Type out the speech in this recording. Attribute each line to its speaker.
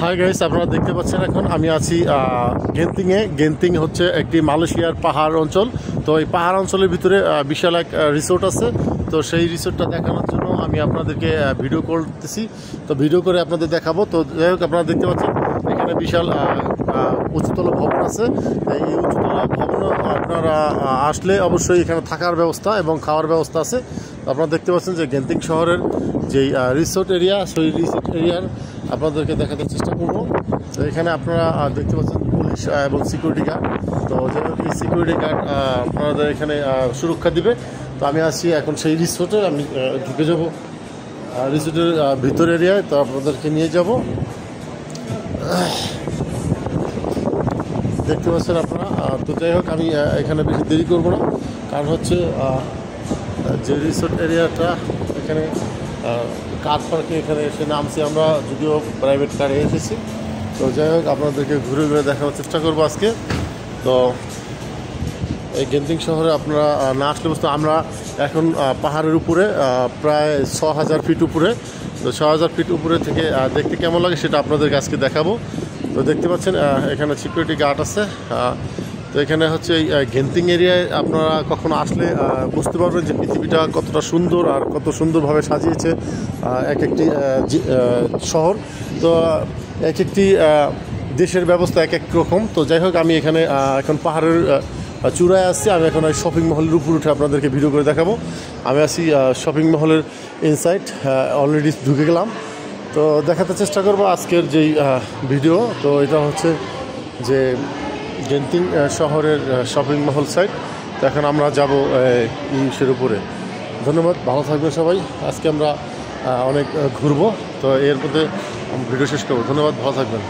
Speaker 1: Hi guys, আপনারা দেখতে পাচ্ছেন এখন আমি আছি গেন্তিংয়ে। গেন্তিং হচ্ছে একটি মালয়েশিয়ার পাহাড় অঞ্চল। তো এই পাহাড় অঞ্চলের ভিতরে বিশাল এক রিসোর্ট আছে। তো সেই রিসোর্টটা দেখানোর জন্য আমি আপনাদেরকে ভিডিও করতেছি। তো ভিডিও করে আপনাদের দেখাবো। তো যাই হোক, আপনারা দেখতে পাচ্ছেন এখানে বিশাল উঁচুতলা ভবন আছে। এই উঁচুতলা ভবন আপনারা আসলে অবশ্যই এখানে থাকার ব্যবস্থা এবং খাওয়ার ব্যবস্থা আছে। আপনারা দেখতে পাচ্ছেন যে গেন্তিং শহরের যেই রিসোর্ট এরিয়া, সেই রিসোর্ট এরিয়ার আপনাদেরকে দেখাতে চেষ্টা করব। তো এখানে আপনারা দেখতে পাচ্ছেন পুলিশ এবং সিকিউরিটি গার্ড। তো যাই হোক, এই সিকিউরিটি গার্ড আপনাদের এখানে সুরক্ষা দিবে। তো আমি আসছি এখন সেই রিসোর্টে, আমি ঢুকে যাব রিসোর্টের ভিতর এরিয়ায়। তো আপনাদেরকে নিয়ে যাব। দেখতে পাচ্ছেন আপনারা। তো যাই হোক, আমি এখানে বেশি দেরি করব না, কারণ হচ্ছে যে রিসোর্ট এরিয়াটা এখানে কার পার্কে এখানে এসে নামছি আমরা, যদিও প্রাইভেট কারে এসেছি। তো যাই হোক, আপনাদেরকে ঘুরে ঘুরে দেখানোর চেষ্টা করবো আজকে। তো এই গেন্তিং শহরে আপনারা না আসলে বুঝতে, আমরা এখন পাহাড়ের উপরে প্রায় 6000 ফিট উপরে। তো 6000 ফিট উপরে থেকে দেখতে কেমন লাগে সেটা আপনাদেরকে আজকে দেখাবো। তো দেখতে পাচ্ছেন এখানে সিকিউরিটি গার্ড আছে। তো এখানে হচ্ছে এই গেন্তিং এরিয়ায় আপনারা কখনো আসলে বুঝতে পারবেন যে পৃথিবীটা কতটা সুন্দর আর কত সুন্দরভাবে সাজিয়েছে এক একটি শহর। তো এক একটি দেশের ব্যবস্থা এক এক রকম। তো যাই হোক, আমি এখানে এখন পাহাড়ের চূড়ায় আসছি। আমি এখন ওই শপিং মহলের উপর উঠে আপনাদেরকে ভিডিও করে দেখাবো। আমি আছি শপিং মহলের ইনসাইড, অলরেডি ঢুকে গেলাম। তো দেখাতে চেষ্টা করবো আজকের যেই ভিডিও। তো এটা হচ্ছে যে গেন্তিং শহরের শপিং মহল সাইট। তো এখন আমরা যাব ইসের উপরে। ধন্যবাদ, ভালো থাকবেন সবাই। আজকে আমরা অনেক ঘুরবো। তো এর মধ্যে ভিডিও শেষ করবো। ধন্যবাদ, ভালো থাকবেন।